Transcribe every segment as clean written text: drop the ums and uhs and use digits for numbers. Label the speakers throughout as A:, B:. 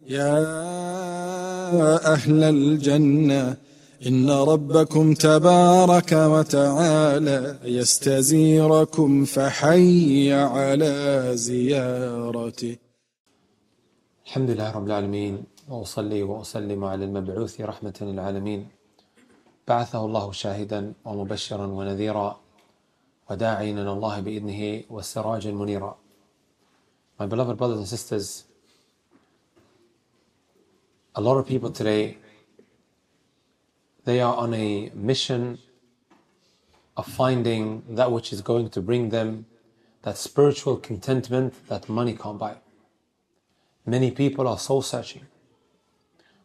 A: يا أهل الجنة إن ربكم تبارك وتعالى يستزيركم فحي على زيارته.
B: الحمد لله رب العالمين، وأصلي وأسلم على المبعوث رحمة للعالمين، بعثه الله شاهدا ومبشرا ونذيرا وداعيا إلى الله بإذنه وسراجا منيرا. My beloved brothers and sisters, a lot of people today, they are on a mission of finding that which is going to bring them that spiritual contentment that money can't buy. Many people are soul searching.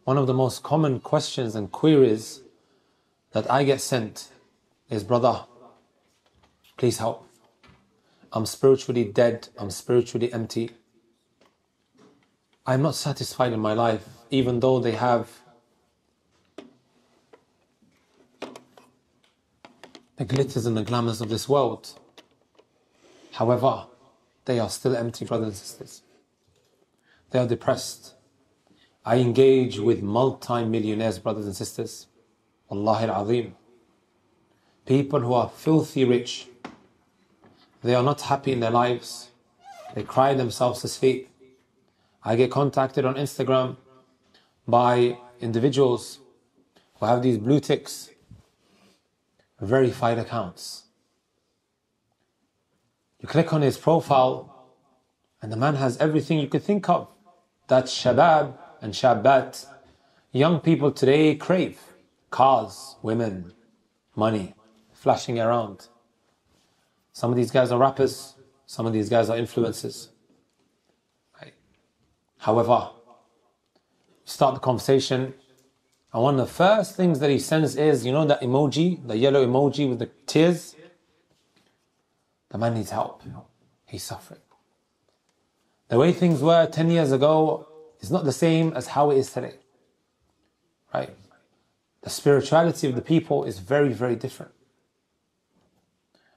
B: One of the most common questions and queries that I get sent is, brother, please help. I'm spiritually dead, I'm spiritually empty. I'm not satisfied in my life, even though they have the glitters and the glamours of this world. However, they are still empty, brothers and sisters. They are depressed. I engage with multi-millionaires, brothers and sisters. Wallahi al-Azim. People who are filthy rich. They are not happy in their lives. They cry themselves to sleep. I get contacted on Instagram by individuals who have these blue ticks, verified accounts. You click on his profile and the man has everything you could think of. That shabab and shabat, young people today crave. Cars, women, money, flashing around. Some of these guys are rappers, some of these guys are influencers. Right? However, start the conversation, and one of the first things that he sends is, you know that emoji, the yellow emoji with the tears? The man needs help. He's suffering. The way things were 10 years ago is not the same as how it is today. Right? The spirituality of the people is very, very different.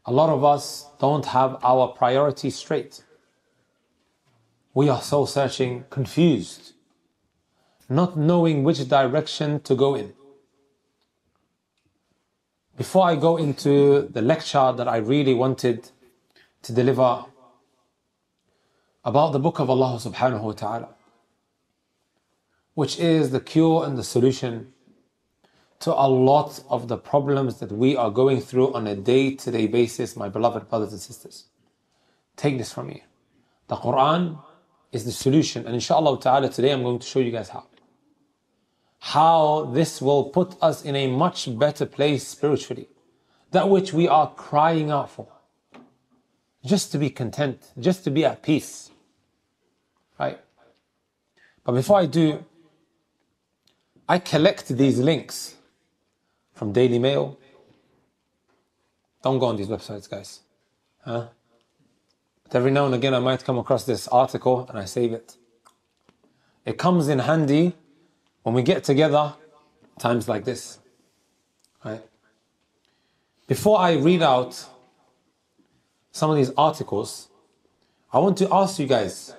B: A lot of us don't have our priorities straight. We are soul searching, confused, not knowing which direction to go in. Before I go into the lecture that I really wanted to deliver about the book of Allah subhanahu wa ta'ala, which is the cure and the solution to a lot of the problems that we are going through on a day-to-day basis, my beloved brothers and sisters. Take this from me. The Quran is the solution, and inshallah ta'ala today I'm going to show you guys how this will put us in a much better place spiritually. That which we are crying out for. Just to be content, just to be at peace. Right? But before I do, I collect these links from Daily Mail. Don't go on these websites, guys. But every now and again I might come across this article and I save it. It comes in handy when we get together times like this. Right? Before I read out some of these articles, I want to ask you guys,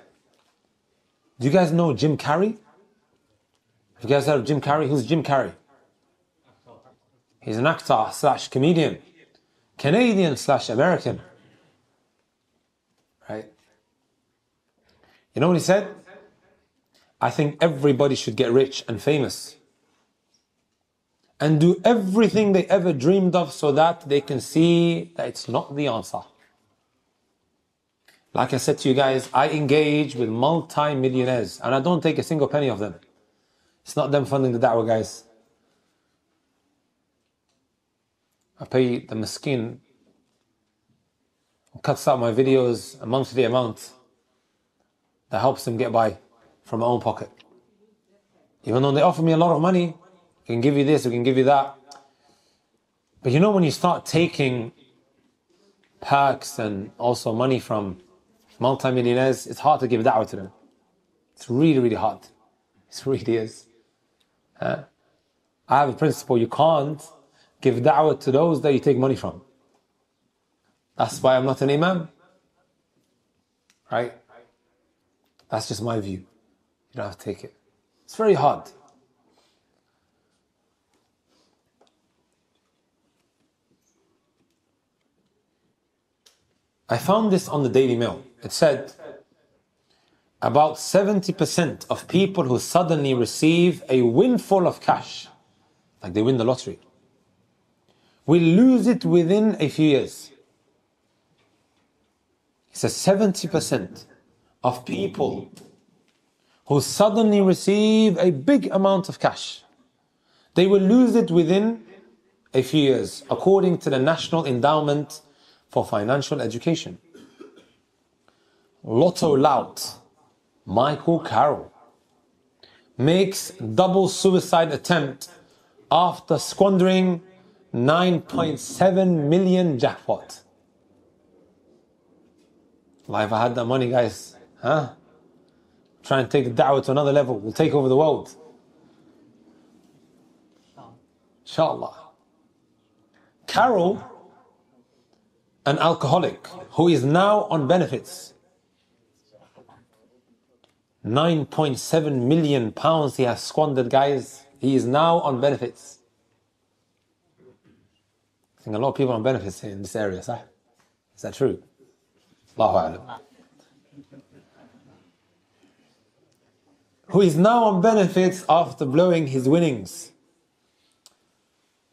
B: do you guys know Jim Carrey? Have you guys heard of Jim Carrey? Who's Jim Carrey? He's an actor / comedian. Canadian / American. Right? You know what he said? I think everybody should get rich and famous. And do everything they ever dreamed of so that they can see that it's not the answer. Like I said to you guys, I engage with multi-millionaires and I don't take a single penny of them. It's not them funding the da'wah, guys. I pay the miskin who cuts out my videos a monthly amount that helps them get by from my own pocket. Even though they offer me a lot of money, we can give you this, we can give you that. But you know, when you start taking perks and also money from multi-millionaires, it's hard to give da'wah to them. It's really, really hard. It really is. I have a principle, you can't give da'wah to those that you take money from. That's why I'm not an imam. Right? That's just my view. You don't have to take it. It's very hard. I found this on the Daily Mail. It said, about 70% of people who suddenly receive a windfall of cash, like they win the lottery, will lose it within a few years. It says 70% of people who suddenly receive a big amount of cash, they will lose it within a few years, according to the National Endowment for Financial Education. Lotto lout Michael Carroll makes double suicide attempt after squandering 9.7 million jackpot. Like, if I had that money, guys, try and take the da'wah to another level. We'll take over the world. Inshallah. Carol, an alcoholic who is now on benefits. 9.7 million pounds he has squandered, guys. He is now on benefits. I think a lot of people on benefits in this area, sah? Is that true? Allahu A'lam. Who is now on benefits after blowing his winnings.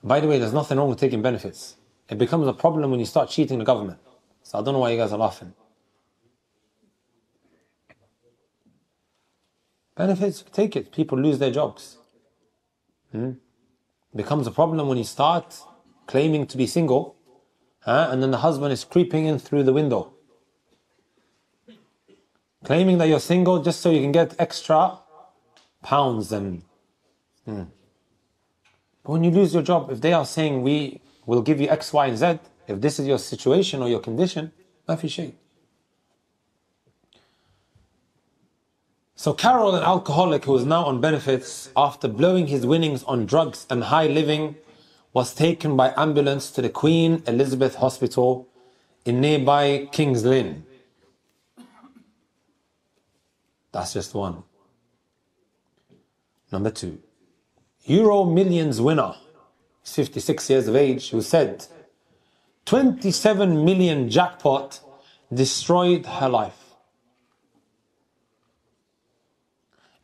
B: By the way, there's nothing wrong with taking benefits. It becomes a problem when you start cheating the government. So I don't know why you guys are laughing. Benefits, take it. People lose their jobs. Becomes a problem when you start claiming to be single, and then the husband is creeping in through the window, claiming that you're single just so you can get extra pounds. And but when you lose your job, if they are saying we will give you X, Y, and Z, if this is your situation or your condition, ma fi shay. So Carol, an alcoholic who is now on benefits after blowing his winnings on drugs and high living, was taken by ambulance to the Queen Elizabeth Hospital in nearby Kings Lynn. That's just one. Number two, Euro Millions winner, 56 years of age, who said 27 million jackpot destroyed her life,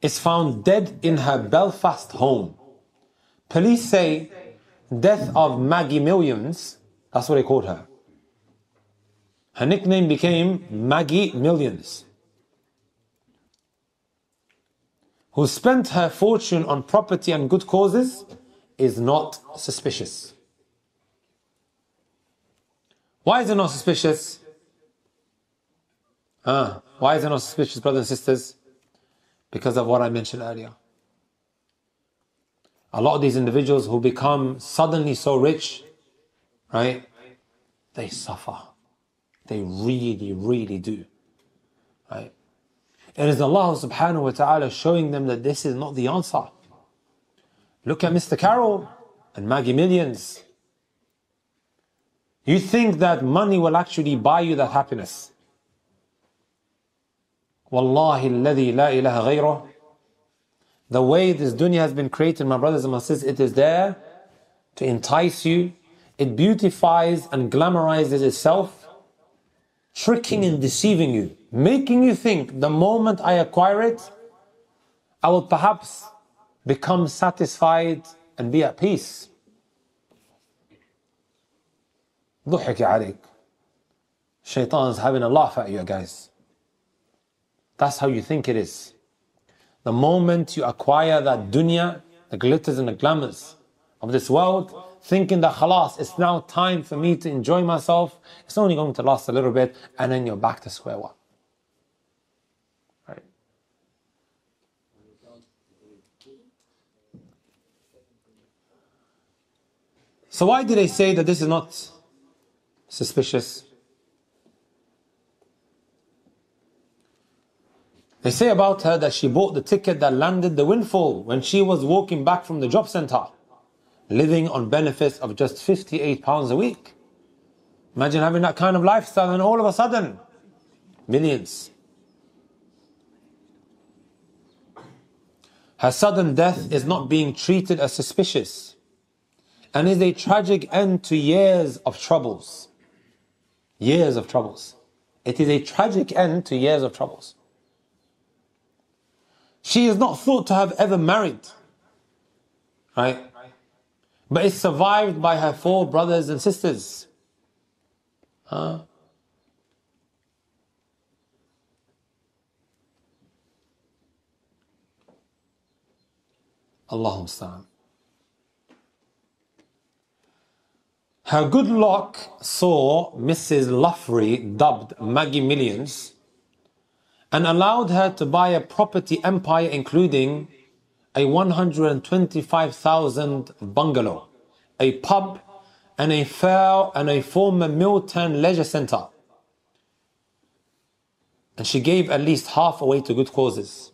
B: is found dead in her Belfast home. Police say death of Maggie Millions, that's what they called her. Her nickname became Maggie Millions, who spent her fortune on property and good causes, is not suspicious. Why is it not suspicious? Why is it not suspicious, brothers and sisters? Because of what I mentioned earlier. A lot of these individuals who become suddenly so rich, right, they suffer. They really, really do. Right? It is Allah subhanahu wa ta'ala showing them that this is not the answer. Look at Mr. Carroll and Maggie Millions. You think that money will actually buy you that happiness? Wallahi alladhi la ilaha ghayruh. The way this dunya has been created, my brothers and my sisters, it is there to entice you. It beautifies and glamorizes itself, tricking and deceiving you, making you think the moment I acquire it, I will perhaps become satisfied and be at peace. ضحك عليك. Shaitan is having a laugh at you, guys. That's how you think it is. The moment you acquire that dunya, the glitters and the glamours of this world, thinking that khalas, it's now time for me to enjoy myself, it's only going to last a little bit, and then you're back to square one. Right? So why do they say that this is not suspicious? They say about her that she bought the ticket that landed the windfall when she was walking back from the job centre, living on benefits of just £58 a week. Imagine having that kind of lifestyle and all of a sudden, millions. Her sudden death is not being treated as suspicious and is a tragic end to years of troubles. Years of troubles. It is a tragic end to years of troubles. She is not thought to have ever married, right? But is survived by her 4 brothers and sisters. Allahumma sta'an. Her good luck saw Mrs. Luffrey, dubbed Maggie Millions, and allowed her to buy a property empire including a 125,000 bungalow, a pub, and a former Milltown leisure centre. And she gave at least half away to good causes.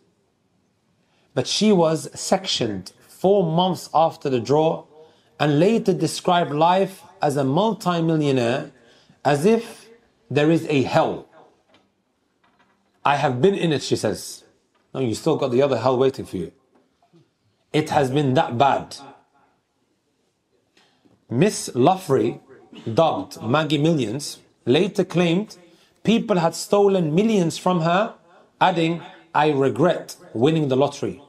B: But she was sectioned 4 months after the draw and later described life as a multi-millionaire as if there is a hell. I have been in it, she says. No, you still got the other hell waiting for you. It has been that bad. Miss Luffrey, dubbed Maggie Millions, later claimed people had stolen millions from her, adding, "I regret winning the lottery."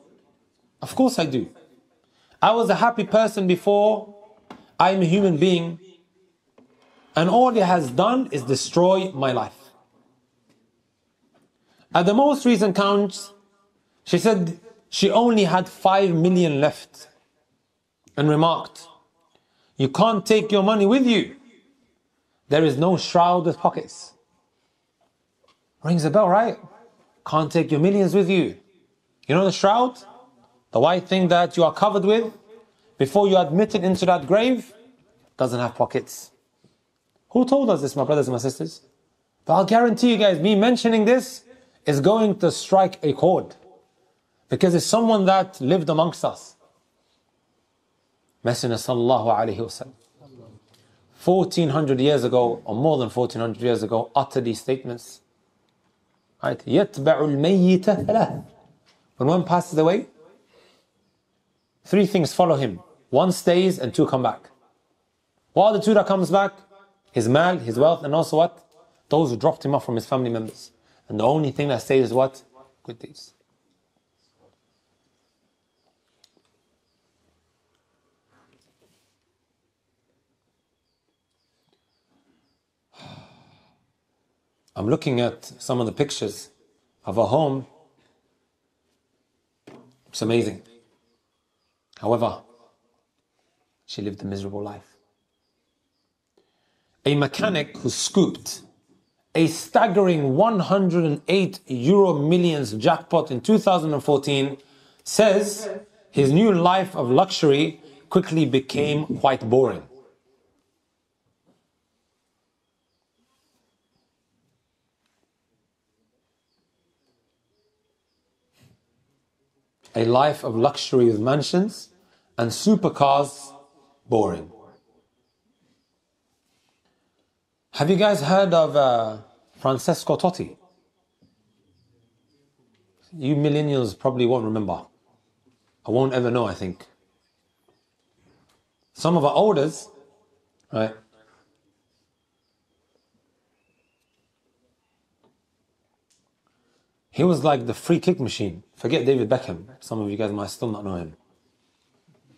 B: Of course I do. I was a happy person before. I'm a human being. And all it has done is destroy my life. At the most recent counts, she said she only had 5 million left and remarked, "You can't take your money with you. There is no shroud with pockets." Rings a bell, right? Can't take your millions with you. You know the shroud? The white thing that you are covered with before you are admitted into that grave doesn't have pockets. Who told us this, my brothers and my sisters? But I'll guarantee you guys, me mentioning this is going to strike a chord. Because it's someone that lived amongst us. Messenger sallallahu alayhi wasallam, 1400 years ago, or more than 1400 years ago, uttered these statements. Right? يَتْبَعُ الْمَيِّتَ ثَلَاث. When one passes away, 3 things follow him. 1 stays and 2 come back. What are the 2 that comes back? His mal, his wealth, and also what? Those who dropped him off from his family members. And the only thing that stays is what? Good deeds. I'm looking at some of the pictures of her home. It's amazing. However, she lived a miserable life. A mechanic who scooped a staggering 108 euro millions jackpot in 2014 says his new life of luxury quickly became quite boring. A life of luxury with mansions and supercars, boring. Have you guys heard of Francesco Totti? You millennials probably won't remember. I won't ever know, I think. Some of our elders, right? He was like the free kick machine. Forget David Beckham. Some of you guys might still not know him.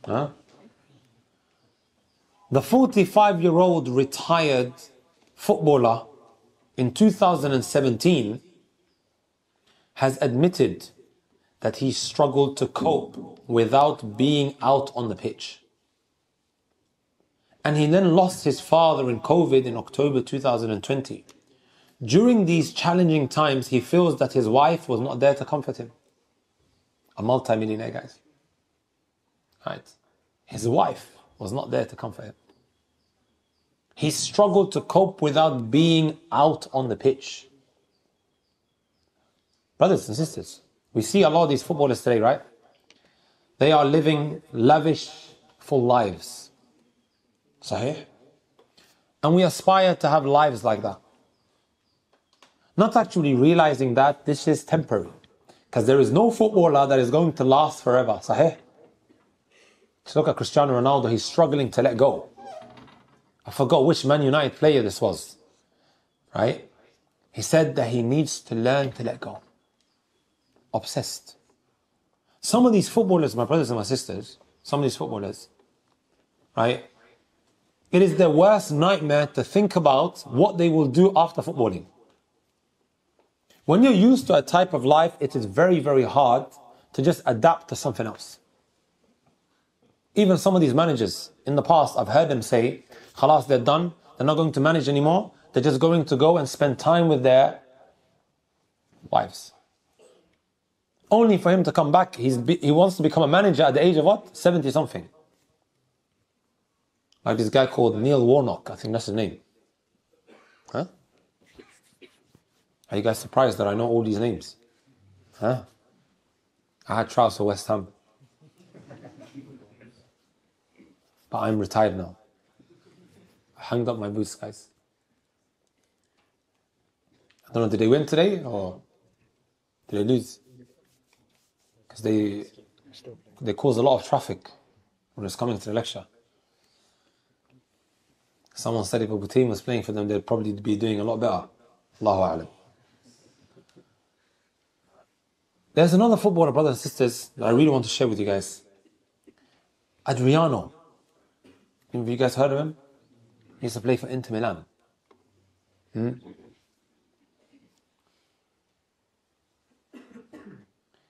B: Huh? The 45-year-old retired footballer in 2017 has admitted that he struggled to cope without being out on the pitch. And he then lost his father in COVID in October 2020. During these challenging times, he feels that his wife was not there to comfort him. A multi-millionaire, guys. Right? His wife was not there to comfort him. He struggled to cope without being out on the pitch. Brothers and sisters, we see a lot of these footballers today, right? They are living lavish, full lives. Sahih? And we aspire to have lives like that. Not actually realizing that this is temporary. Because there is no footballer that is going to last forever. Sahih? Just look at Cristiano Ronaldo, he's struggling to let go. I forgot which Man United player this was. Right? He said that he needs to learn to let go. Obsessed. Some of these footballers, my brothers and my sisters, some of these footballers, right? It is their worst nightmare to think about what they will do after footballing. When you're used to a type of life, it is very, very hard to just adapt to something else. Even some of these managers, in the past, I've heard them say, khalas, they're done, they're not going to manage anymore, they're just going to go and spend time with their wives. Only for him to come back, he wants to become a manager at the age of what? 70 something. Like this guy called Neil Warnock, I think that's his name. Huh? Are you guys surprised that I know all these names? Huh? I had trials for West Ham. But I'm retired now. I hung up my boots, guys. I don't know, did they win today or did they lose? Because they cause a lot of traffic when it's coming to the lecture. Someone said if a team was playing for them, they'd probably be doing a lot better. Allahu A'lam. There's another footballer, brothers and sisters, that I really want to share with you guys. Adriano. Have you guys heard of him? He used to play for Inter Milan.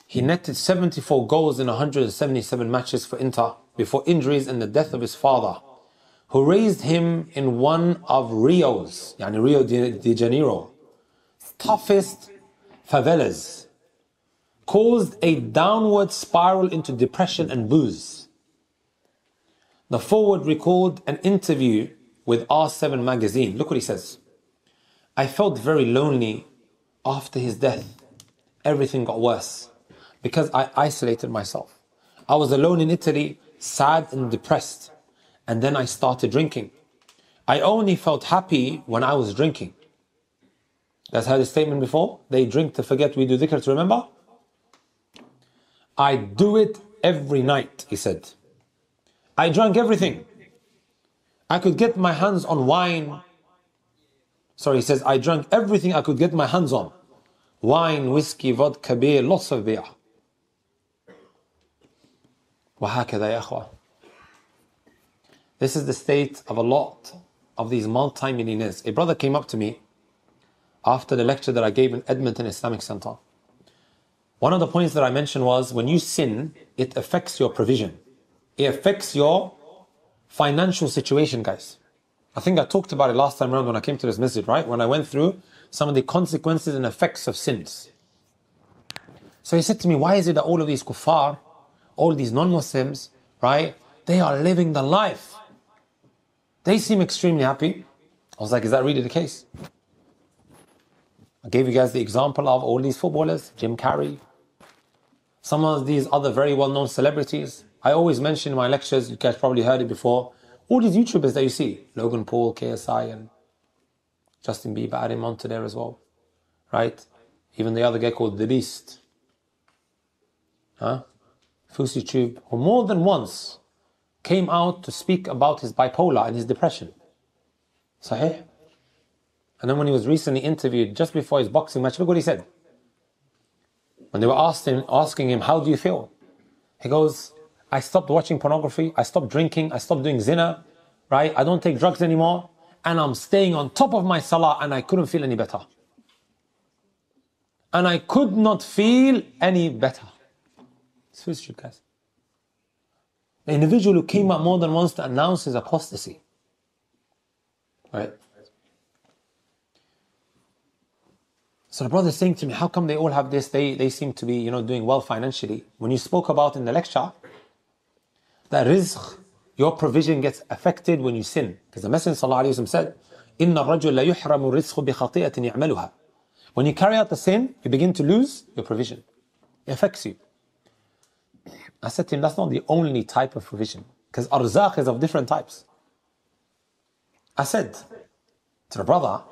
B: He netted 74 goals in 177 matches for Inter before injuries and the death of his father, who raised him in one of Rio's, yani Rio de Janeiro, toughest favelas, caused a downward spiral into depression and booze. The forward recalled an interview with R7 magazine. Look what he says. I felt very lonely after his death. Everything got worse because I isolated myself. I was alone in Italy, sad and depressed. And then I started drinking. I only felt happy when I was drinking. That's heard the statement before. They drink to forget, we do dhikr to remember. I do it every night, he said. I drank everything. I could get my hands on wine. Sorry, he says, I drank everything I could get my hands on. Wine, whiskey, vodka, beer, lots of beer. وهكذا يا أخوة. This is the state of a lot of these multi-millionaires. A brother came up to me after the lecture that I gave in Edmonton Islamic Center. One of the points that I mentioned was when you sin, it affects your provision. It affects your financial situation, guys. I think I talked about it last time around when I came to this masjid, right? When I went through some of the consequences and effects of sins. So he said to me, why is it that all of these kuffar, all these non-Muslims, right? They are living the life. They seem extremely happy. I was like, is that really the case? I gave you guys the example of all these footballers, Jim Carrey, some of these other very well-known celebrities. I always mention in my lectures, you guys probably heard it before, all these YouTubers that you see, Logan Paul, KSI, and Justin Bieber, add him onto there as well, right? Even the other guy called The Beast, Fusi Tube, who more than once came out to speak about his bipolar and his depression. Sahih? And then when he was recently interviewed just before his boxing match, look what he said. When they were asking him, how do you feel? He goes, I stopped watching pornography, I stopped drinking, I stopped doing zina, right? I don't take drugs anymore, and I'm staying on top of my salah, and I couldn't feel any better. And I could not feel any better. It's Fusi Tube, guys. The individual who came out more than once to announce his apostasy. Right? So the brother is saying to me, how come they all have this? They seem to be, doing well financially. When you spoke about in the lecture, that rizq, your provision gets affected when you sin. Because the Messenger ﷺ said, إِنَّ الرَّجُلَ لَا يُحْرَمُ الرِّزْقُ بِخَطِيئَةٍ يَعْمَلُهَا. When you carry out the sin, you begin to lose your provision. It affects you. I said to him, that's not the only type of provision. Because arzaq is of different types. I said to the brother,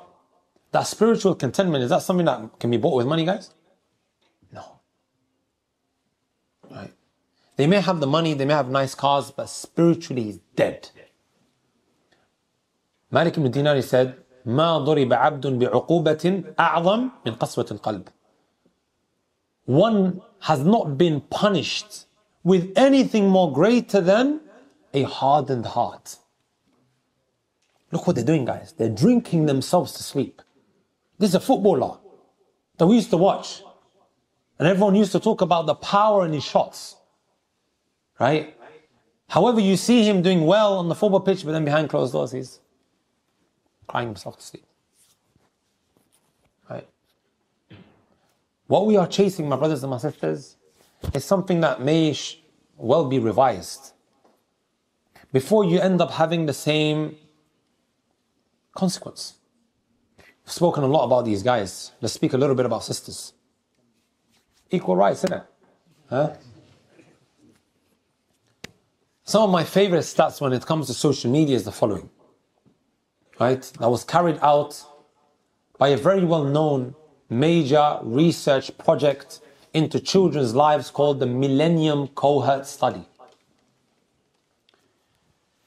B: that spiritual contentment, is that something that can be bought with money, guys? No. They may have the money, they may have nice cars, but spiritually he's dead. Malik ibn Dinar said, ما ضرب عبد بعقوبة أعظم من قسوة القلب. One has not been punished with anything more greater than a hardened heart. Look what they're doing, guys. They're drinking themselves to sleep. This is a footballer that we used to watch. And everyone used to talk about the power in his shots. Right? However, you see him doing well on the football pitch, but then behind closed doors, he's crying himself to sleep. Right? What we are chasing, my brothers and my sisters, is something that may well be revised before you end up having the same consequence. I've spoken a lot about these guys. Let's speak a little bit about sisters. Equal rights, isn't it? Huh? Some of my favorite stats when it comes to social media is the following. Right? That was carried out by a very well-known major research project into children's lives called the Millennium Cohort Study.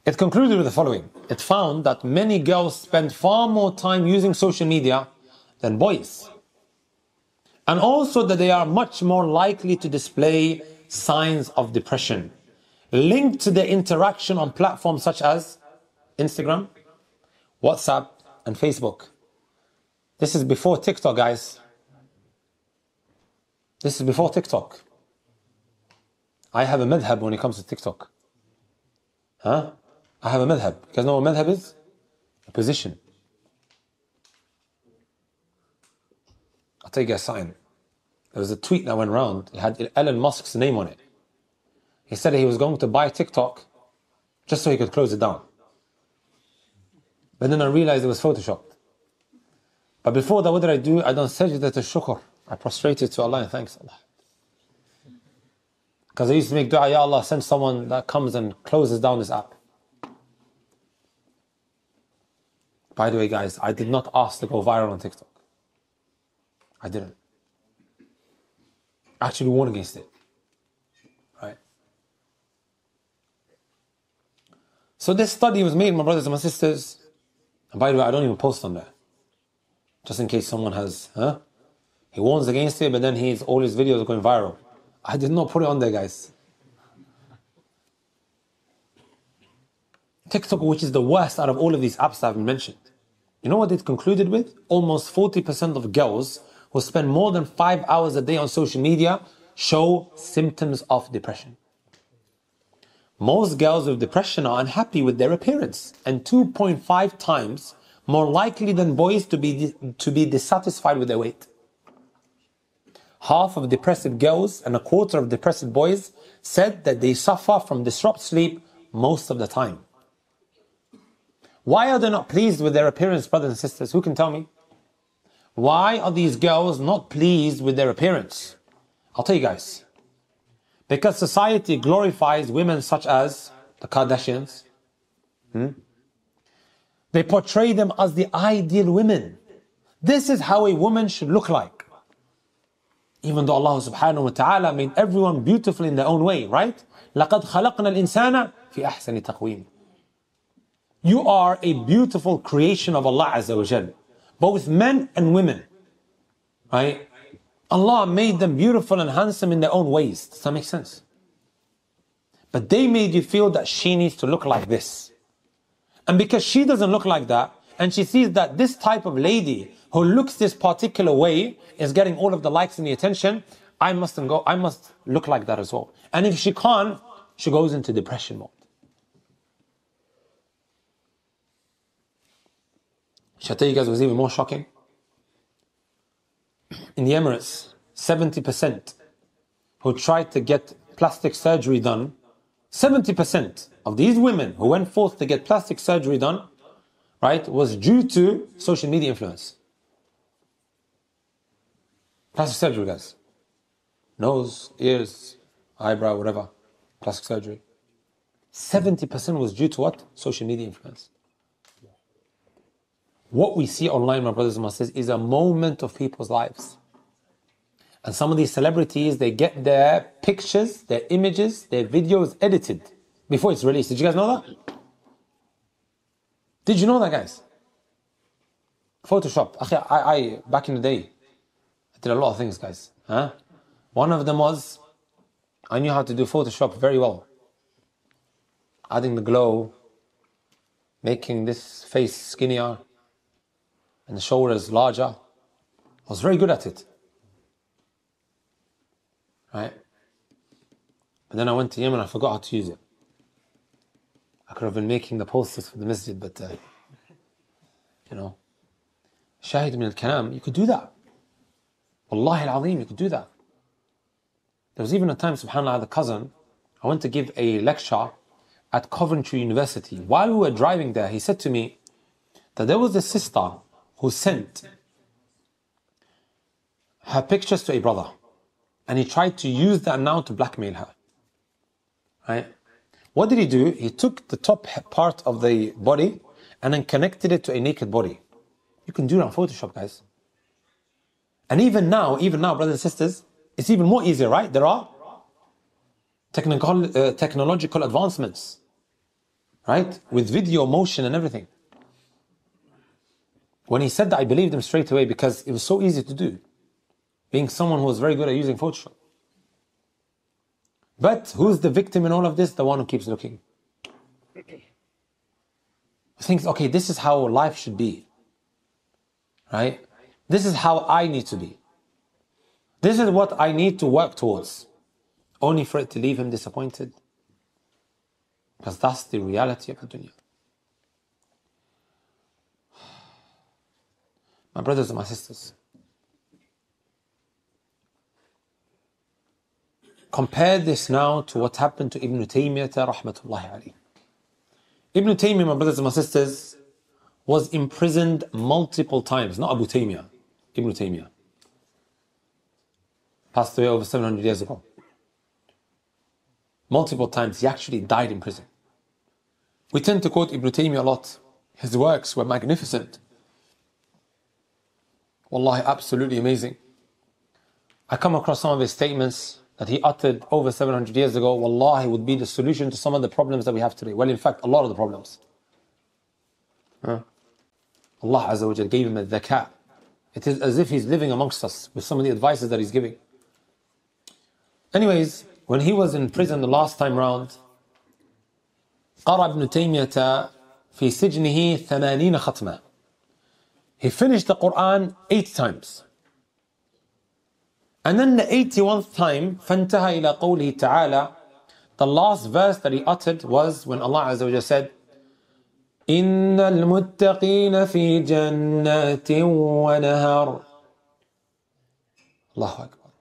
B: It concluded with the following. It found that many girls spend far more time using social media than boys. And also that they are much more likely to display signs of depression linked to their interaction on platforms such as Instagram, WhatsApp, and Facebook. This is before TikTok, guys. This is before TikTok. I have a madhab when it comes to TikTok. Huh? I have a madhab. You guys know what madhab is? A position. I'll tell you guys something. There was a tweet that went around. It had Elon Musk's name on it. He said he was going to buy TikTok just so he could close it down. But then I realized it was photoshopped. But before that, what did I do? I done sajda to shukr. I prostrated to Allah and thanks Allah. Because I used to make dua, Ya Allah, send someone that comes and closes down this app. By the way, guys, I did not ask to go viral on TikTok. I didn't. I actually warned against it. Right? So this study was made, my brothers and my sisters. And by the way, I don't even post on there. Just in case someone has, he warns against it, but then all his videos are going viral. I did not put it on there, guys. TikTok, which is the worst out of all of these apps that I've mentioned. You know what it concluded with? Almost 40% of girls who spend more than 5 hours a day on social media show symptoms of depression. Most girls with depression are unhappy with their appearance and 2.5 times more likely than boys to be dissatisfied with their weight. Half of depressive girls and a quarter of depressive boys said that they suffer from disrupted sleep most of the time. Why are they not pleased with their appearance, brothers and sisters? Who can tell me? Why are these girls not pleased with their appearance? I'll tell you guys. Because society glorifies women such as the Kardashians. They portray them as the ideal women. This is how a woman should look like. Even though Allah subhanahu wa ta'ala made everyone beautiful in their own way, right? لَقَدْ خَلَقْنَا الْإِنسَانَ فِي أَحْسَنِ تَقْوِيمٍ. You are a beautiful creation of Allah Azza wa Jal. Both men and women. Right? Allah made them beautiful and handsome in their own ways. Does that make sense? But they made you feel that she needs to look like this. And because she doesn't look like that, and she sees that this type of lady who looks this particular way is getting all of the likes and the attention, I must look like that as well. And if she can't, she goes into depression mode. Shall I tell you guys what's even more shocking? In the Emirates, 70% who tried to get plastic surgery done, 70% of these women who went forth to get plastic surgery done, right, was due to social media influence. Plastic surgery, guys. Nose, ears, eyebrow, whatever. Plastic surgery. 70% was due to what? Social media influence. What we see online, my brothers and my sisters, is a moment of people's lives. And some of these celebrities, they get their pictures, their images, their videos edited before it's released. Did you guys know that? Did you know that, guys? Photoshop. I back in the day, I did a lot of things, guys. One of them was, I knew how to do Photoshop very well. Adding the glow, making this face skinnier, and the shoulders larger. I was very good at it. Right? And then I went to Yemen, I forgot how to use it. I could have been making the posters for the masjid, but Shahid min al-Kalam, you could do that. Wallahi al-Azim, you could do that. There was even a time, subhanAllah, I had a cousin, I went to give a lecture at Coventry University. While we were driving there, he said to me that there was a sister who sent her pictures to a brother. And he tried to use that now to blackmail her. Right? What did he do? He took the top part of the body and then connected it to a naked body. You can do it on Photoshop, guys. And even now, brothers and sisters, it's even more easier, right? There are technological advancements, right? With video, motion and everything. When he said that, I believed him straight away because it was so easy to do. Being someone who was very good at using Photoshop. But who's the victim in all of this? The one who keeps looking. Thinks, okay, this is how life should be. Right? This is how I need to be. This is what I need to work towards. Only for it to leave him disappointed. Because that's the reality of the dunya. My brothers and my sisters, compare this now to what happened to Ibn Taymiyyah rahmatullahi alayhi. Ibn Taymiyyah, my brothers and my sisters, was imprisoned multiple times. Not Abu Taymiyyah, Ibn Taymiyyah. Passed away over 700 years ago. Multiple times. He actually died in prison. We tend to quote Ibn Taymiyyah a lot. His works were magnificent. Wallahi, absolutely amazing. I come across some of his statements that he uttered over 700 years ago. Wallahi, would be the solution to some of the problems that we have today. Well, in fact, a lot of the problems. Allah Azza wa Jal gave him a dhaka. It is as if he's living amongst us with some of the advices that he's giving. Anyways, when he was in prison the last time round, قرأ ابن تيمية في سجنه 80 ختمة. He finished the Quran 8 times. And then the 81st time, فانتهى إلى قوله تعالى, the last verse that he uttered was when Allah Azza wa Jalla said, إن المتقين في جنات ونهر. Allahu Akbar.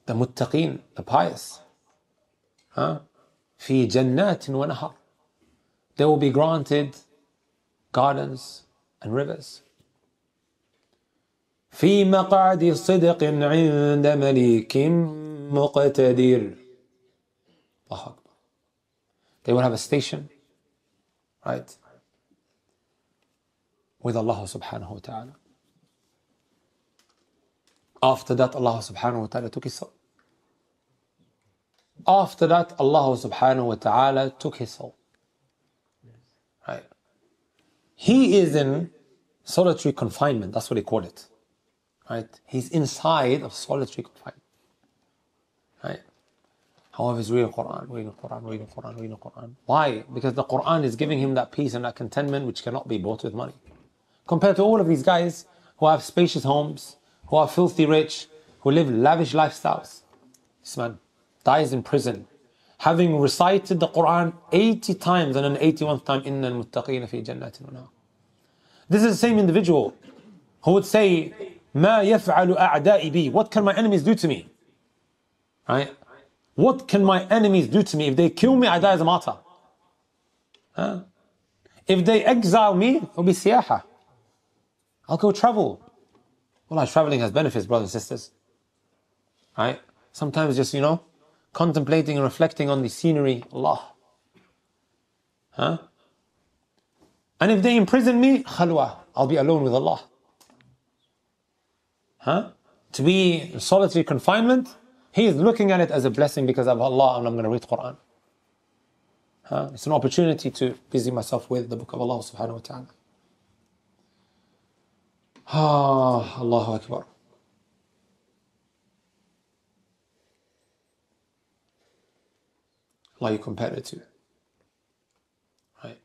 B: The muttaqeen, the pious. في جنات ونهر. They will be granted gardens and rivers. في مقعد صدق عند مليك مقتدر. Allahu Akbar. They will have a station, right, with Allah subhanahu wa ta'ala. After that, Allah subhanahu wa ta'ala took his soul. After that, Allah subhanahu wa ta'ala took his soul. Right? He is in solitary confinement. That's what they call it. Right? He's inside of solitary confinement. Right? However, he's reading Quran, reading Quran, reading Quran, reading Quran. Why? Because the Quran is giving him that peace and that contentment which cannot be bought with money. Compared to all of these guys who have spacious homes, who are filthy rich, who live lavish lifestyles. This man dies in prison, having recited the Quran 80 times and an 81th time, إِنَّ الْمُتَّقِينَ فِي جَنَّاتٍ وَنَهَرٍ. This is the same individual who would say, مَا يَفْعَلُ أَعْدَائِ بِي. What can my enemies do to me? Right? What can my enemies do to me? If they kill me, I die as a martyr. If they exile me, it will be siyaha. I'll go travel. Well, traveling has benefits, brothers and sisters. Right? Sometimes just, contemplating and reflecting on the scenery, Allah. And if they imprison me, khalwa, I'll be alone with Allah. to be in solitary confinement, he is looking at it as a blessing because of Allah, and I'm going to read Quran. It's an opportunity to busy myself with the book of Allah subhanahu wa ta'ala. Allahu Akbar. Allah you compare it to. Right.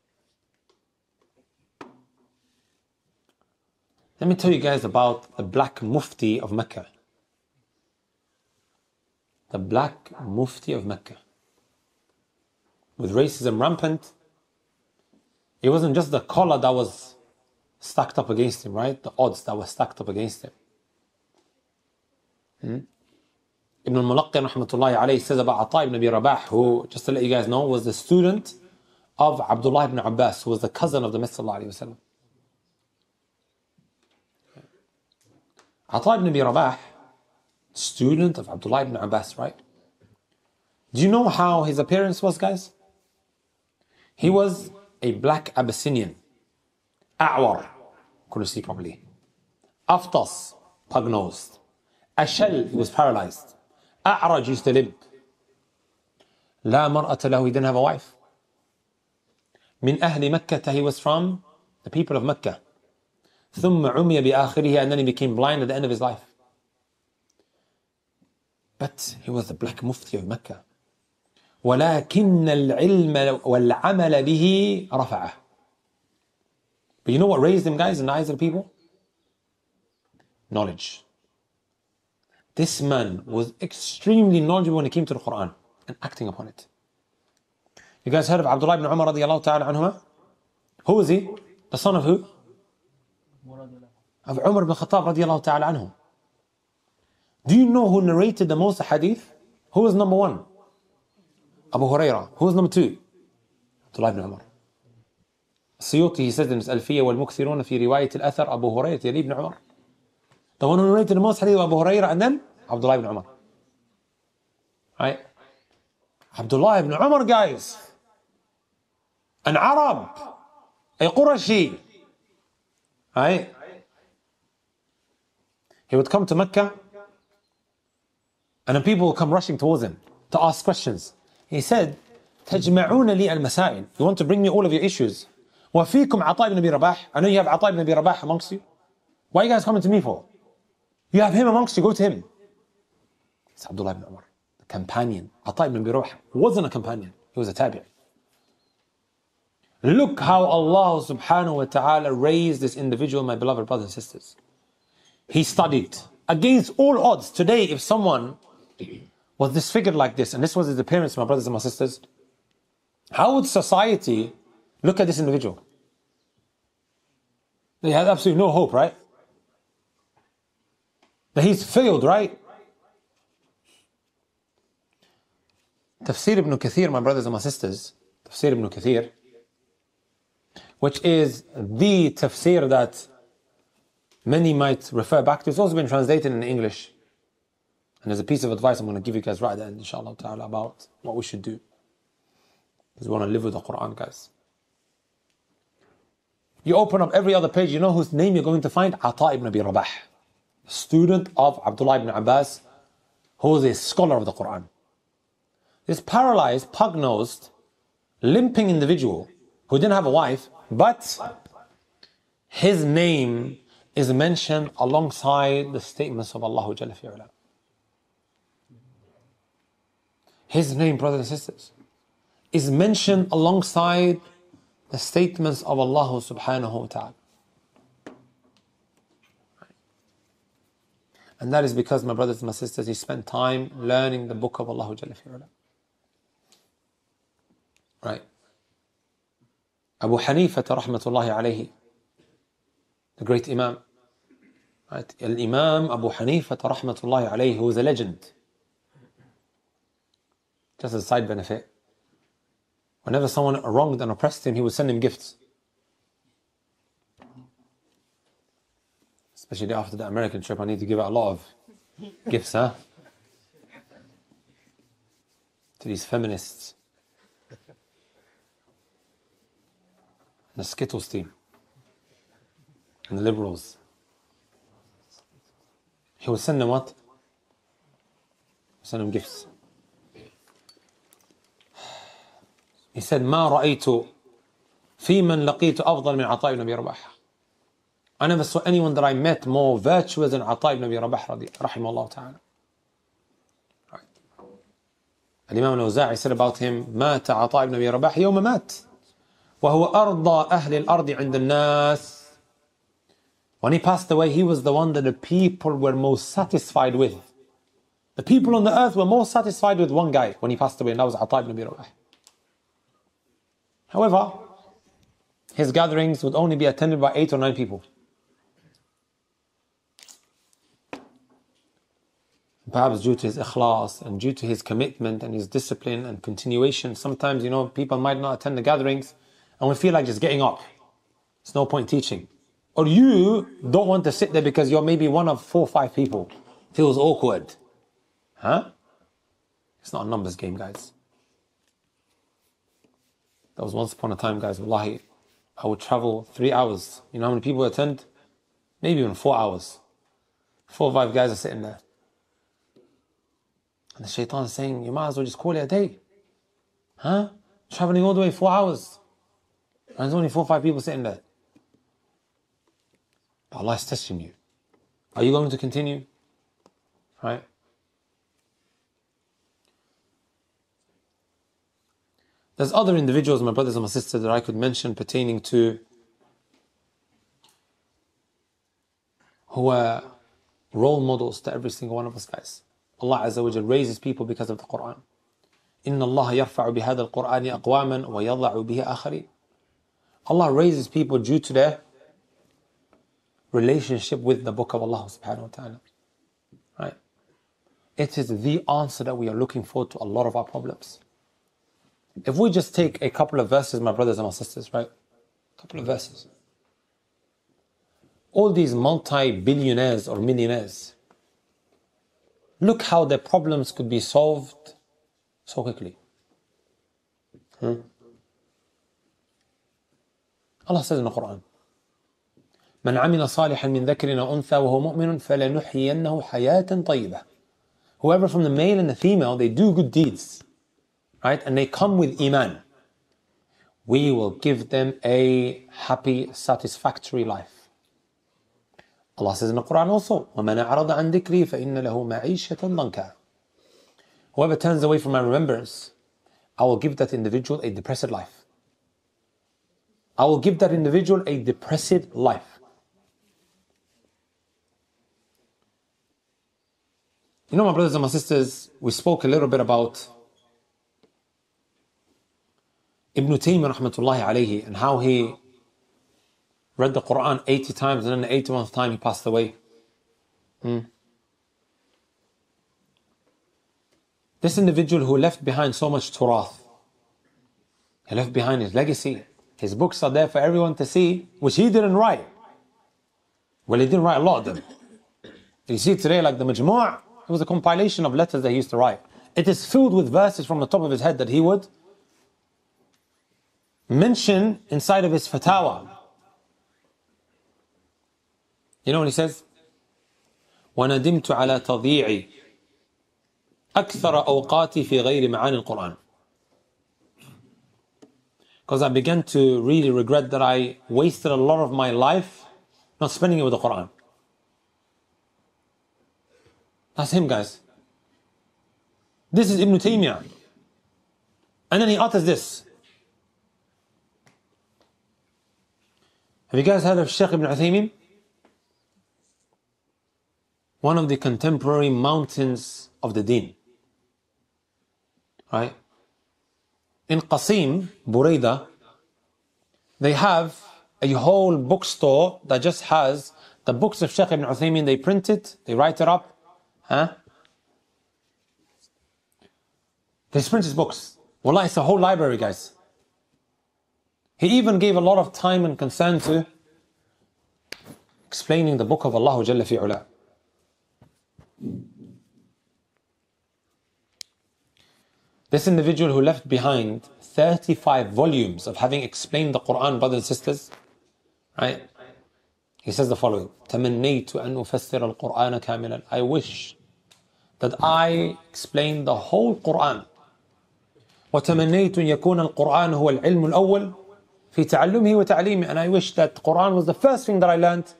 B: Let me tell you guys about the Black Mufti of Mecca. The Black Mufti of Mecca. With racism rampant, it wasn't just the collar that was stacked up against him, right? The odds that were stacked up against him. Ibn al-Mulaqqin rahmatullahi alayhi says about Ata ibn Abi Rabah, who, just to let you guys know, was the student of Abdullah ibn Abbas, who was the cousin of the Messenger sallallahu alayhi wa sallam. Ata ibn Abi Rabah, student of Abdullah ibn Abbas, right? Do you know how his appearance was, guys? He was a black Abyssinian. A'war, couldn't see properly. Aftas, pug-nosed. Ashal, he was paralyzed. A'raj, used to limp. La mar'ata lahu, he didn't have a wife. Min ahli Makkah, he was from the people of Mecca. ثم عمي بآخره, and then he became blind at the end of his life. But he was the Black Mufti of Mecca. ولكن العلم والعمل به رفعه. But you know what raised him, guys, in the eyes of the people? Knowledge. This man was extremely knowledgeable when it came to the Quran and acting upon it. You guys heard of Abdullah ibn Umar radiallahu ta'ala anhuma? Who was he? The son of who? Of Umar ibn Khattab radiallahu ta'ala anhu. Do you know who narrated the most hadith? Who was number one? Abu Hurairah. Who was number two? Abdullah ibn Umar. Suyuti, he says in his Alfiyya, وَالْمُكْثِرُونَ فِي رِوَايَةِ الْأَثَرِ Abu Hurairah يلي ibn Umar. The one who narrated the most hadith was Abu Hurairah, and then Abdullah ibn Umar. Right? Abdullah ibn Umar, guys. An Arab. A Qurashi. Right? He would come to Mecca, and then people would come rushing towards him to ask questions. He said, تَجْمَعُونَ لِي الْمَسَائِلِ, you want to bring me all of your issues. وَفِيكُمْ عَطَاء ibn Abi Rabah, I know you have Ata ibn Abi Rabah amongst you. Why are you guys coming to me for? You have him amongst you, go to him. It's Abdullah ibn Umar, the companion. Ata ibn Abi Rabah wasn't a companion, he was a tabi'i. Look how Allah subhanahu wa ta'ala raised this individual, my beloved brothers and sisters. He studied against all odds. Today, if someone was disfigured like this, and this was his appearance, my brothers and my sisters, how would society look at this individual? They had absolutely no hope, right? That he's failed, right? Tafsir ibn Kathir, my brothers and my sisters, Tafsir ibn Kathir, which is the tafsir that many might refer back to. It's also been translated in English. And there's a piece of advice I'm going to give you guys right at the end, inshallah ta'ala, about what we should do. Because we want to live with the Quran, guys. You open up every other page, you know whose name you're going to find? Ata ibn Abi Rabah, student of Abdullah ibn Abbas, who is a scholar of the Quran. This paralyzed, pug-nosed, limping individual who didn't have a wife, but his name is mentioned alongside the statements of Allah Jalla fi'ala. His name, brothers and sisters, is mentioned alongside the statements of Allah subhanahu wa ta'ala. And that is because, my brothers and my sisters, he spent time learning the book of Allah Jalla fi'ala. Right? Abu Hanifa rahmatullahi alayhi, the great Imam. Right? Al-Imam Abu Hanifa rahmatullahi alayhi, who was a legend. Just as a side benefit, whenever someone wronged and oppressed him, he would send him gifts. Especially after the American trip, I need to give out a lot of gifts, huh? To these feminists. The Skittles team. And the liberals. He would send them what? Send them gifts. He said, ما رأيت في من لقيت أفضل من عطاء بن أبي رباح. I never saw anyone that I met more virtuous than عطاء بن أبي رباح رحمه الله تعالى. Right. الإمام الأوزاعي said about him, مات عطاء بن أبي رباح يوم مات وهو أرضى أهل الأرض عند الناس. When he passed away, he was the one that the people were most satisfied with. The people on the earth were most satisfied with one guy when he passed away, and that was عطاء بن أبي رباح. However, his gatherings would only be attended by 8 or 9 people. Perhaps due to his ikhlas and due to his commitment and his discipline and continuation, sometimes, people might not attend the gatherings and we feel like just getting up. There's no point teaching. Or you don't want to sit there because you're maybe one of 4 or 5 people. Feels awkward. Huh? It's not a numbers game, guys. That was once upon a time, guys. Wallahi, I would travel 3 hours. You know how many people attend? Maybe even 4 hours. 4 or 5 guys are sitting there. And the shaitan is saying, you might as well just call it a day. Huh? Traveling all the way 4 hours. And there's only 4 or 5 people sitting there. But Allah is testing you. Are you going to continue? Right? There's other individuals, my brothers and my sisters, that I could mention pertaining to who are role models to every single one of us, guys. Allah Azza wa Jal raises people because of the Quran. إِنَّ اللَّهَ يَرْفَعُ بِهَذَا الْقُرْآنِ أَقْوَامًا وَيَضَعُ بِهِ آخَرِينَ. Allah raises people due to their relationship with the book of Allah subhanahu wa ta'ala. Right? It is the answer that we are looking for to a lot of our problems. If we just take a couple of verses, my brothers and my sisters, right? A couple of verses. All these multi-billionaires or millionaires, look how their problems could be solved so quickly. Allah says in the Quran, من عمل صالحا من ذكر أو أنثى وهو مؤمن فلنحيينه حياة طيبة. Whoever from the male and the female, they do good deeds, right? And they come with iman, we will give them a happy, satisfactory life. Allah says in the Quran also, وَمَنْ أَعْرَضَ عَنْ ذِكْرِي فَإِنَّ لَهُ مَعِيشَةً ضَنْكًا. Whoever turns away from my remembrance, I will give that individual a depressed life. I will give that individual a depressed life. You know, my brothers and my sisters, we spoke a little bit about Ibn Taymiyyah rahmatullahi alayhi and how he read the Quran 80 times and then the 81st time he passed away. This individual who left behind so much turath, he left behind his legacy. His books are there for everyone to see, which he didn't write. Well, he didn't write a lot of them. You see today, like the Majmu', it was a compilation of letters that he used to write. It is filled with verses from the top of his head that he would mention inside of his fatawa. You know what he says? وَنَدِمْتُ عَلَى تَضِيعِ أَكْثَرَ أَوْقَاتِي فِي غَيْرِ مَعَانِ الْقُرْآنِ. Because I began to really regret that I wasted a lot of my life not spending it with the Quran. That's him, guys. This is Ibn Taymiyyah. And then he utters this. Have you guys heard of Shaykh Ibn Uthaymeen? One of the contemporary mountains of the deen. Right? In Qasim, Buraidah, they have a whole bookstore that just has the books of Shaykh Ibn Uthaymeen. They print it, they write it up. They print his books. Wallah, it's a whole library, guys. He even gave a lot of time and concern to explaining the book of Allah Jalla fi'ula. This individual who left behind 35 volumes of having explained the Quran, brothers and sisters, right? He says the following: تمنيت أن أفسر القرآن كاملا. I wish that I explain the whole Quran. وتمنيت أن يكون القرآن هو العلم الأول في تعلمه وتعليمه. And I wish that Quran was the first thing that I learned,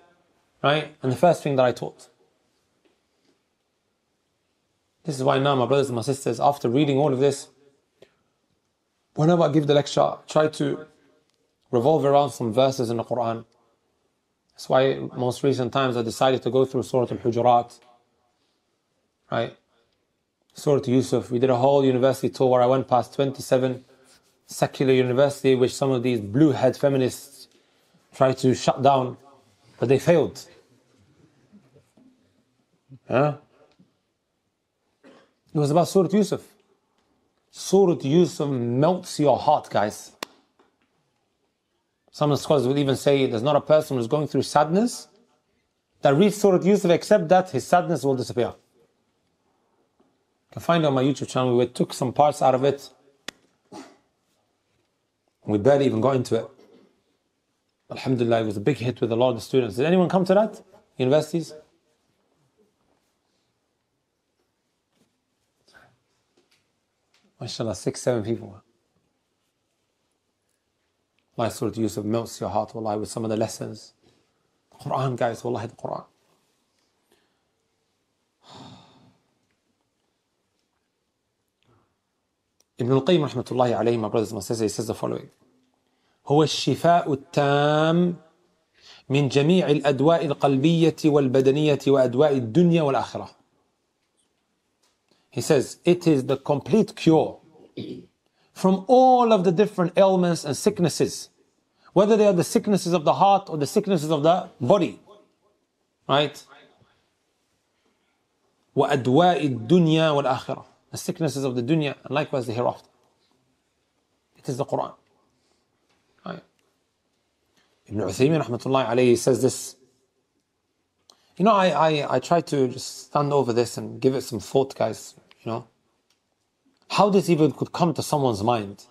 B: right? And the first thing that I taught. This is why now, my brothers and my sisters, after reading all of this, whenever I give the lecture, I try to revolve around some verses in the Quran. That's why most recent times I decided to go through Surah Al-Hujurat, right? Surah Yusuf. We did a whole university tour where I went past 27 secular universities, which some of these blue-head feminists tried to shut down, but they failed. Huh? It was about Surah Yusuf. Surah Yusuf melts your heart, guys. Some scholars will even say there's not a person who's going through sadness that reads Surah Yusuf except that his sadness will disappear. You can find it on my YouTube channel. We took some parts out of it. We barely even got into it. Alhamdulillah, it was a big hit with a lot of the students. Did anyone come to that? Universities? MashaAllah, 6, 7 people. Wallahi, Surah Yusuf melts your heart, wallahi, with some of the lessons. The Quran, guys, wallahi, the Quran. Ibn al-Qayyim rahmatullahi alayhi, my brothers and my sisters, he says the following: هو الشفاء التام من جميع الأدواء القلبية والبدنية وأدواء الدنيا والآخرة. He says, it is the complete cure from all of the different ailments and sicknesses, whether they are the sicknesses of the heart or the sicknesses of the body, right? وأدواء الدنيا والآخرة, the sicknesses of the dunya and likewise the hereafter. It is the Quran. Right? Ibn Uthaymin rahmatullahi alayhi says this. You know, I try to just stand over this and give it some thought, guys. You know, how this even could come to someone's mind.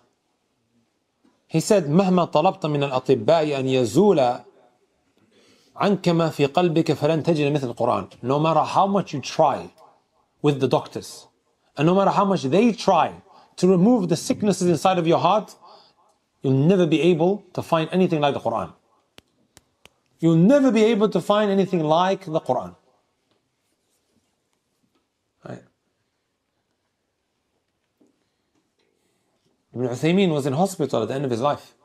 B: He said, مهما طلبت من الأطباء أن يزول عنك ما في قلبك فلن تجد مثل القرآن. No matter how much you try with the doctors, and no matter how much they try to remove the sicknesses inside of your heart, you'll never be able to find anything like the Quran. You'll never be able to find anything like the Quran. Right? Ibn Uthaymin was in hospital at the end of his life.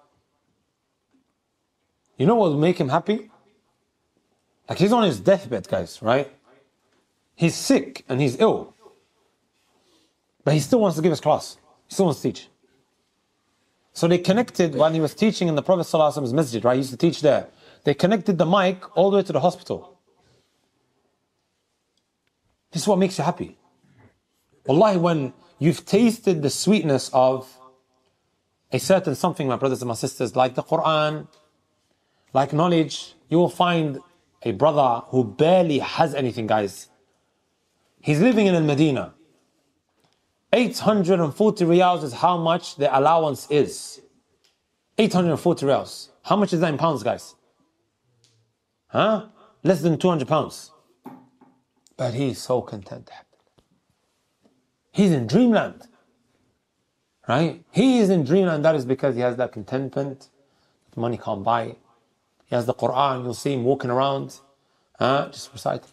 B: You know what would make him happy? Like, he's on his deathbed, guys, right? He's sick and he's ill. But he still wants to give his class. He still wants to teach. So they connected, while he was teaching in the Prophet ﷺ's masjid, right? He used to teach there. They connected the mic all the way to the hospital. This is what makes you happy. Wallahi, when you've tasted the sweetness of a certain something, my brothers and my sisters, like the Quran, like knowledge, you will find a brother who barely has anything, guys. He's living in Al-Medina. 840 riyals is how much the allowance is. 840 riyals. How much is that in pounds, guys? Huh? Less than 200 pounds. But he's so content. He's in dreamland. Right? He is in dreamland. That is because he has that contentment that money can't buy. He has the Quran. You'll see him walking around. Just recite.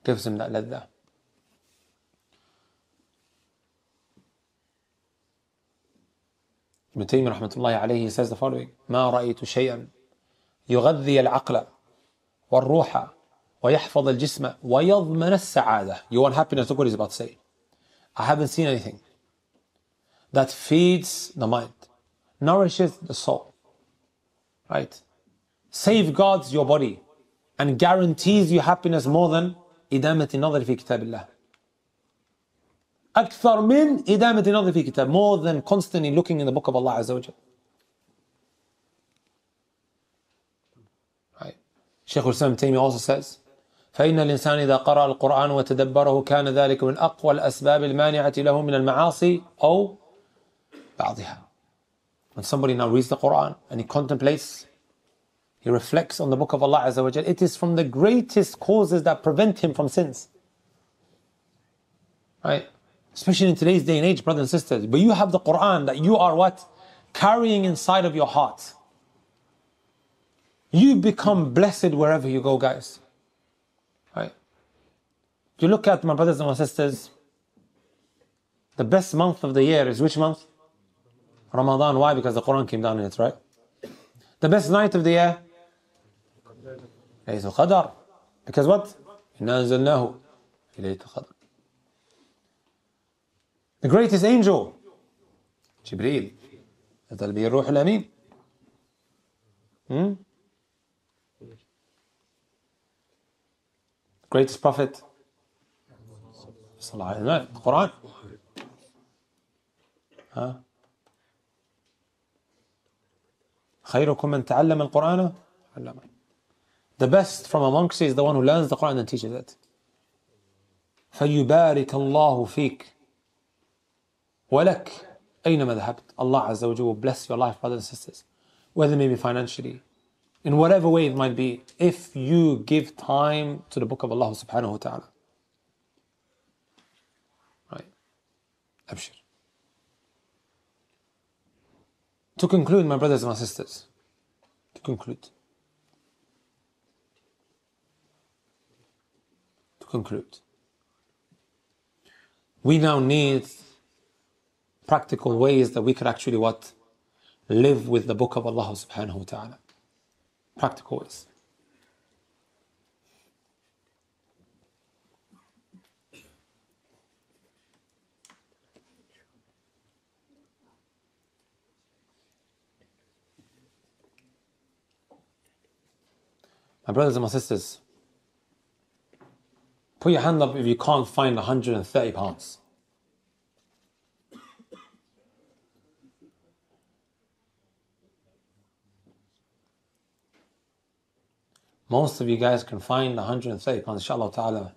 B: Gives him that ladda. Ibn Taymiyyah rahmatullahi alayhi says the following: ما رأيت شيئا يغذي العقل والروح ويحفظ الجسم ويضمن السعادة. You want happiness? Look what he's about to say. I haven't seen anything that feeds the mind, nourishes the soul, right? Safeguards your body and guarantees you happiness more than إدامة النظر في كتاب الله. أكثر من إدامة النظر في كتاب, more than constantly looking in the book of Allah Azza wa Jal. Right. Shaykh al-Islam Taymiyyah also says, فإن الإنسان إذا قرأ القرآن وتدبره كان ذلك من أقوى الأسباب المانعة له من المعاصي أو بعضها. When somebody now reads the Quran and he contemplates, He reflects on the book of Allah Azza wa Jal. It is from the greatest causes that prevent him from sins. Right? Especially in today's day and age, brothers and sisters. But you have the Quran that you are what? Carrying inside of your heart. You become blessed wherever you go, guys. Right? You look at, my brothers and my sisters, the best month of the year is which month? Ramadan. Why? Because the Quran came down in it, right? The best night of the year? Laylatul Qadr. Because what? Inna anzalnahu fi Laylatul Qadr. The greatest angel, Jibreel. نزل به الروح الأمين. Greatest prophet, Sallallahu Alaihi Wasallam, the Quran. خيركم من تعلم القرآن علمه. The best from amongst you is the one who learns the Quran and teaches it. فيبارك الله فيك ولك أينما ذهبت. Allah Azza wa Jalla will bless your life, brothers and sisters, whether it may be financially, in whatever way it might be, if you give time to the book of Allah subhanahu wa ta'ala. Right? Abshir. To conclude, my brothers and my sisters, to conclude, we now need practical ways that we could actually what? Live with the book of Allah subhanahu wa ta'ala. Practical ways. My brothers and my sisters, put your hand up if you can't find 130 pounds. Most of you guys can find 130 pounds, inshallah ta'ala.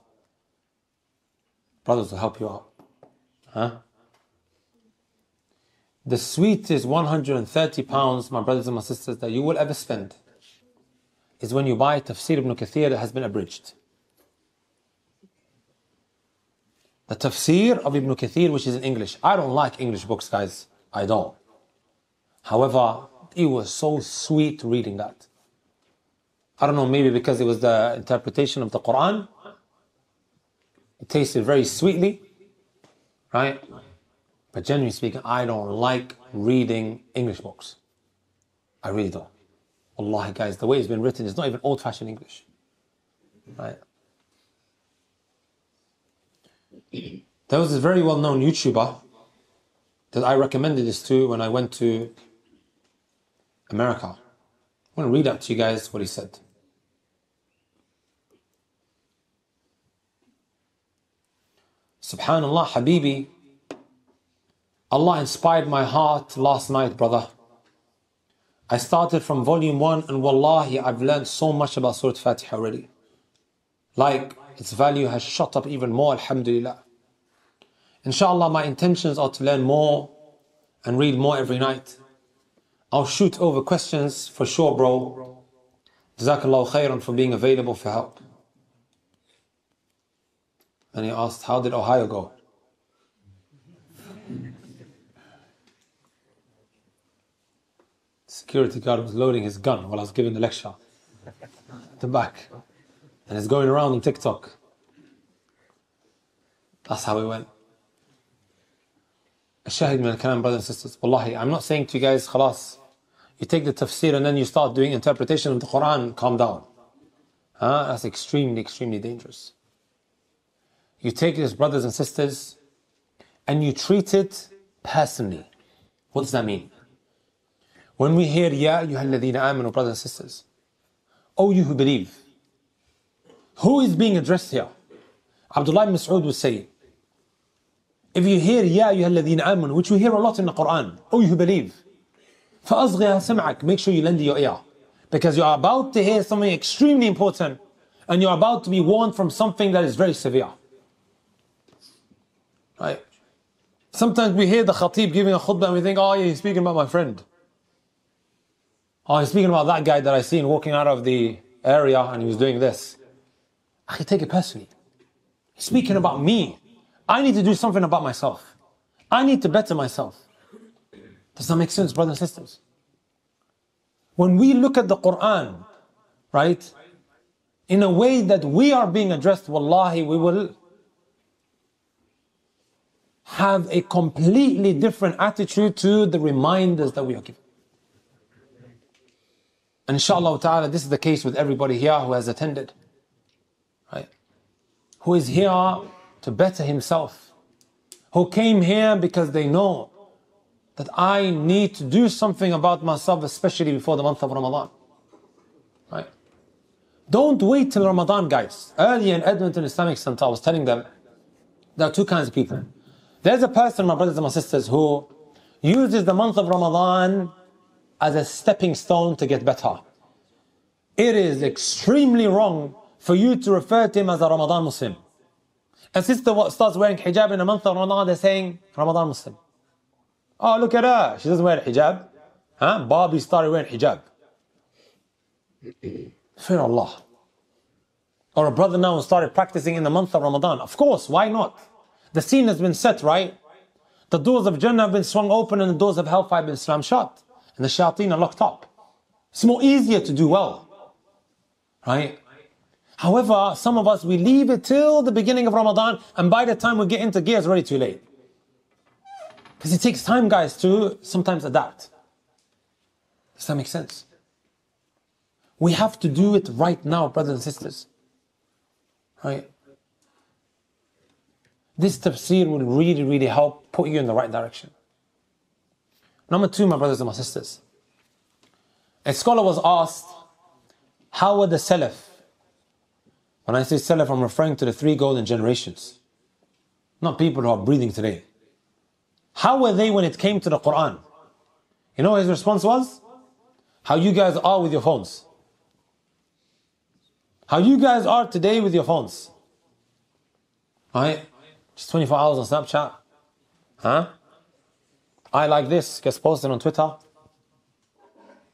B: Brothers will help you out. The sweetest 130 pounds, my brothers and my sisters, that you will ever spend is when you buy Tafsir ibn Kathir that has been abridged. The Tafsir of Ibn Kathir, which is in English. I don't like English books, guys. I don't. However, it was so sweet reading that. I don't know, maybe because it was the interpretation of the Quran. It tasted very sweetly, right? But generally speaking, I don't like reading English books. I really don't. Wallahi, guys, the way it's been written is not even old-fashioned English, right? There was this very well-known YouTuber that I recommended this to when I went to America. I want to read out to you guys what he said. Subhanallah, Habibi, Allah inspired my heart last night, brother. I started from volume 1 and wallahi, I've learned so much about Surah Fatiha already. Like, its value has shot up even more, alhamdulillah. Inshallah, my intentions are to learn more and read more every night. I'll shoot over questions for sure, bro. Jazakallahu khairan for being available for help. And he asked, how did Ohio go? Security guard was loading his gun while I was giving the lecture at the back. And it's going around on TikTok. That's how it went. Shahid min al-kalam, brothers and sisters. Wallahi, I'm not saying to you guys, khalas, you take the tafsir and then you start doing interpretation of the Quran, calm down. That's extremely, extremely dangerous. You take this, brothers and sisters, and you treat it personally. What does that mean? When we hear, Ya ayyuhalladhina amanu, brothers and sisters, oh, you who believe, who is being addressed here? Abdullah ibn Mas'ud would say, if you hear Ya ayyuhalladhina amanu, which we hear a lot in the Quran, oh, you who believe, فَأَصْغِيَا سَمْعَكَ, make sure you lend your ear. Because you're about to hear something extremely important, and you're about to be warned from something that is very severe. Right? Sometimes we hear the khatib giving a khutbah and we think, oh yeah, he's speaking about my friend. Oh, he's speaking about that guy that I seen walking out of the area and he was doing this. I can take it personally. He's speaking about me. I need to do something about myself. I need to better myself. Does that make sense, brothers and sisters? When we look at the Quran, right, in a way that we are being addressed, wallahi, we will have a completely different attitude to the reminders that we are given. And inshallah ta'ala, this is the case with everybody here who has attended, right? Who is here to better himself, who came here because they know that I need to do something about myself, especially before the month of Ramadan, right? Don't wait till Ramadan, guys. Earlier in Edmonton Islamic Center, I was telling them there are two kinds of people. There's a person, my brothers and my sisters, who uses the month of Ramadan as a stepping stone to get better. It is extremely wrong for you to refer to him as a Ramadan Muslim. A sister starts wearing hijab in the month of Ramadan, they're saying Ramadan Muslim. Oh, look at her, she doesn't wear hijab. Bobby started wearing hijab. Fear Allah. Or a brother now started practicing in the month of Ramadan. Of course, why not? The scene has been set, right? The doors of Jannah have been swung open and the doors of hellfire have been slammed shut. And the shayateen are locked up. It's more easier to do well, right? However, some of us, we leave it till the beginning of Ramadan, and by the time we get into gear, it's already too late. Because it takes time, guys, to sometimes adapt. Does that make sense? We have to do it right now, brothers and sisters. Right? This tafsir will really, really help put you in the right direction. Number two, my brothers and my sisters. A scholar was asked, how were the Salaf? When I say Salaf, I'm referring to the three golden generations. Not people who are breathing today. How were they when it came to the Quran? You know what his response was? How you guys are with your phones. How you guys are today with your phones. Right? Just 24 hours on Snapchat. I like this, gets posted on Twitter.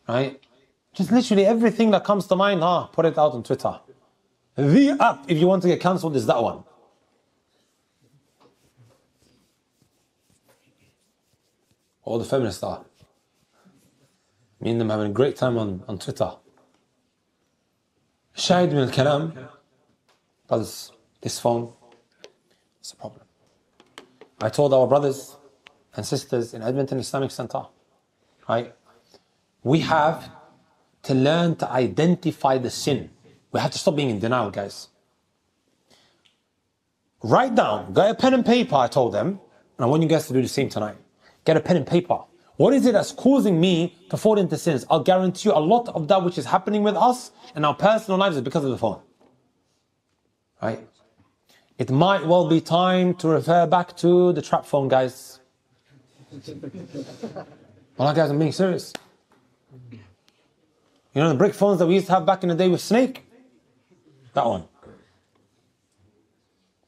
B: Right? Just literally everything that comes to mind, put it out on Twitter. The app, if you want to get cancelled, is that one. All the feminists are. Me and them having a great time on Twitter. Shahid min al-kalam. Brothers, this phone, it's a problem. I told our brothers and sisters in Edmonton Islamic Center, right? We have to learn to identify the sin. We have to stop being in denial, guys. Write down, get a pen and paper, I told them, and I want you guys to do the same tonight. Get a pen and paper. What is it that's causing me to fall into sins? I'll guarantee you a lot of that which is happening with us in our personal lives is because of the phone. Right? It might well be time to refer back to the trap phone, guys. Well, guys, I'm being serious. You know the brick phones that we used to have back in the day with Snake? That one.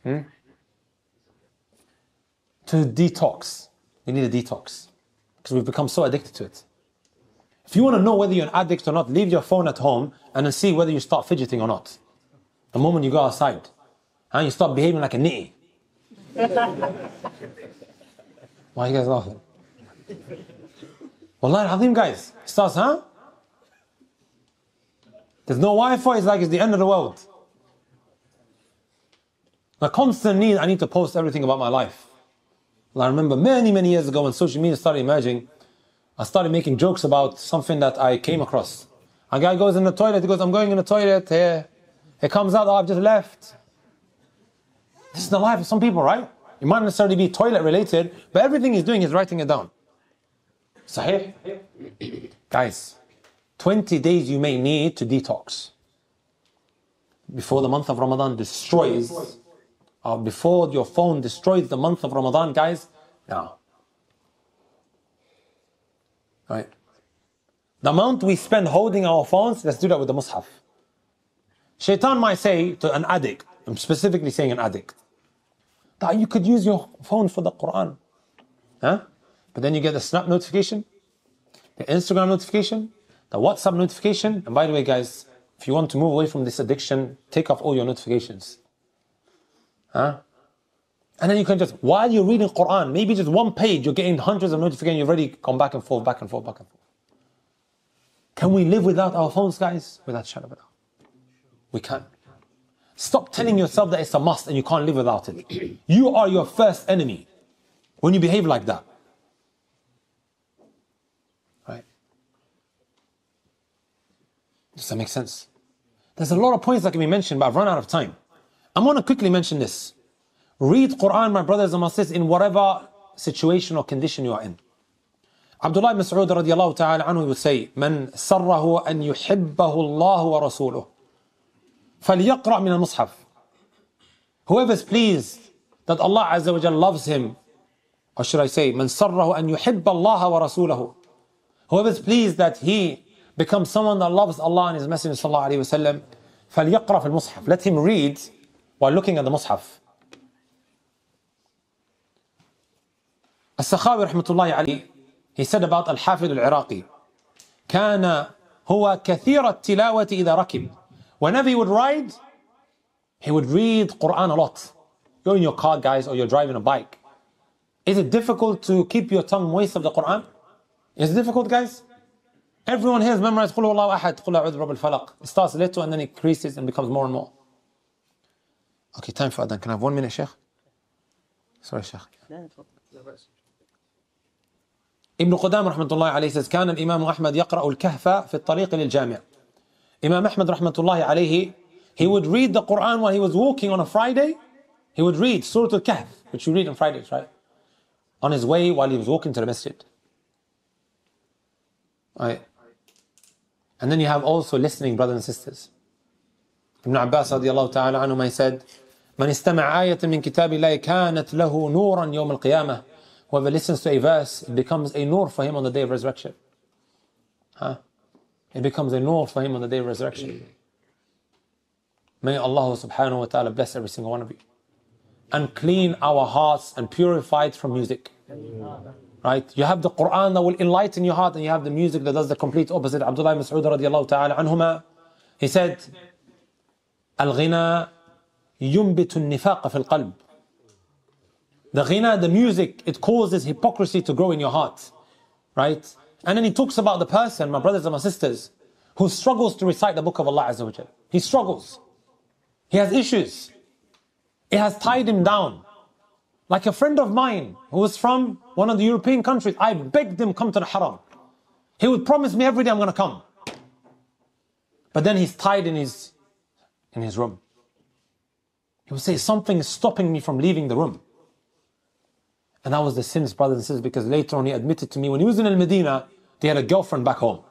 B: To detox. You need a detox. Because we've become so addicted to it. If you want to know whether you're an addict or not, leave your phone at home and then see whether you start fidgeting or not. The moment you go outside. And you start behaving like a nitty. Why are you guys laughing? Wallahi al-Azim, guys. It starts, There's no Wi-Fi, it's like it's the end of the world. My constant need, I need to post everything about my life. I remember many, many years ago when social media started emerging, I started making jokes about something that I came across. A guy goes in the toilet, he goes, I'm going in the toilet here. It comes out, I've just left. This is the life of some people, right? It might not necessarily be toilet related, but everything he's doing is writing it down. Sahih? Guys, 20 days you may need to detox. Before the month of Ramadan destroys, before your phone destroys the month of Ramadan, guys, now. Right? The amount we spend holding our phones, let's do that with the Mus'haf. Shaitan might say to an addict, I'm specifically saying an addict, that you could use your phone for the Quran. But then you get the Snap notification, the Instagram notification, The WhatsApp notification, and by the way guys, if you want to move away from this addiction, take off all your notifications. And then you can just, while you're reading Quran, maybe just one page, you're getting hundreds of notifications, you've already gone back and forth, back and forth, back and forth. Can we live without our phones, guys? Without shadow of a doubt. We can. Stop telling yourself that it's a must and you can't live without it. You are your first enemy when you behave like that. Right? Does that make sense? There's a lot of points that can be mentioned, but I've run out of time. I'm going to quickly mention this. Read Quran, my brothers and my sisters, in whatever situation or condition you are in. Abdullah ibn Mas'ud radiallahu ta'ala anhu would say, من سره أن يحبه الله ورسوله فليقرأ من المصحف. Whoever is pleased that Allah Azza wa Jalla loves him, or should I say, من سره أن يحب الله ورسوله. Whoever is pleased that he becomes someone that loves Allah and His Messenger sallallahu alayhi wa sallam, فليقرأ في المصحف. Let him read while looking at the Mus'haf. As-Sakhawi rahmatullahi alayhi, he said about Al-Hafid al-Iraqi, كان هو كثير التلاوة إذا ركب. Whenever he would ride, he would read Quran a lot. You're in your car, guys, or you're driving a bike. Is it difficult to keep your tongue moist of the Quran? Is it difficult, guys? Everyone here has memorized قُلْ هُوَ اللَّهُ أَحَدٌ قُلْ أَعُوذُ بِرَبِّ الْفَلَقِ. It starts little and then it increases and becomes more and more. Okay, time for Adhan. Can I have 1 minute, Sheikh? Sorry, Sheikh. Ibn Qudam rahmatullahi alayhi says, كان الإمام أحمد يقرأ الكهف في الطريق للجامع. Imam Ahmad rahmatullahi alayhi, he would read the Quran while he was walking on a Friday. He would read Surah Al-Kahf, which you read on Fridays, right? On his way while he was walking to the masjid. Right. And then you have also listening, brothers and sisters. Ibn Abbas radiallahu ta'ala anhu, he said, من استمع آية من كتاب الله كانت له نورا يوم القيامة. Whoever listens to a verse, it becomes a nur for him on the day of resurrection. It becomes a nur for him on the day of resurrection. May Allah subhanahu wa ta'ala bless every single one of you. And clean our hearts and purify it from music. Right? You have the Quran that will enlighten your heart, and you have the music that does the complete opposite. Abdullah ibn Mas'ud radiallahu ta'ala anhuma, he said, Al-ghina yumbitu an-nifaqa fil qalb. The ghina, the music, it causes hypocrisy to grow in your heart. Right? And then he talks about the person, my brothers and my sisters, who struggles to recite the book of Allah Azza wa Jal. He struggles. He has issues. It has tied him down. Like a friend of mine who was from one of the European countries, I begged him come to the haram. He would promise me every day I'm going to come. But then he's tied in his room. He would say, something is stopping me from leaving the room. And that was the sins, brothers and sisters, because later on he admitted to me, when he was in Al-Medina, they had a girlfriend back home.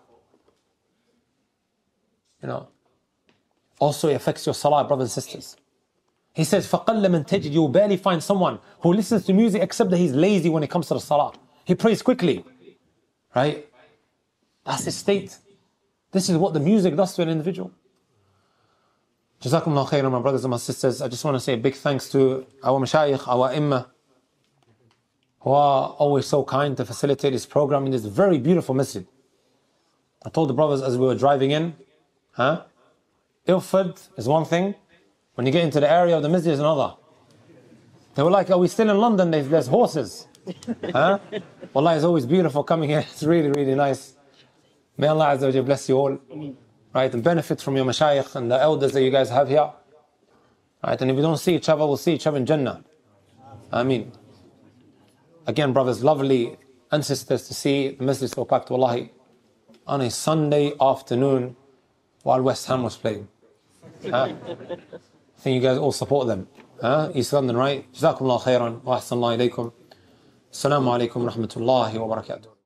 B: You know. Also it affects your salah, brothers and sisters. He says, فَقَلَّ مَنْ تَجِدْ. You will barely find someone who listens to music except that he's lazy when it comes to the salah. He prays quickly. Right? That's his state. This is what the music does to an individual. Jazakumullah khairan, my brothers and my sisters. I just want to say a big thanks to our mashayikh, our imma, who are always so kind to facilitate this program in this very beautiful masjid. I told the brothers as we were driving in, Ilford is one thing, when you get into the area of the masjid is another. They were like, are we still in London? There's horses. Wallah, it's always beautiful coming here. It's really, really nice. May Allah Azza wa Jalla bless you all. Right, and benefit from your mashayikh and the elders that you guys have here. Right, and if we don't see each other, we'll see each other in Jannah. Ameen. Again, brothers, lovely, and sisters, to see the masjid so packed, wallahi, on a Sunday afternoon while West Ham was playing. I think you guys all support them. East London, right? Jazakumullah khairan wa ahsanallahu ilaykum. Assalamu alaikum wa rahmatullahi wa barakatuh.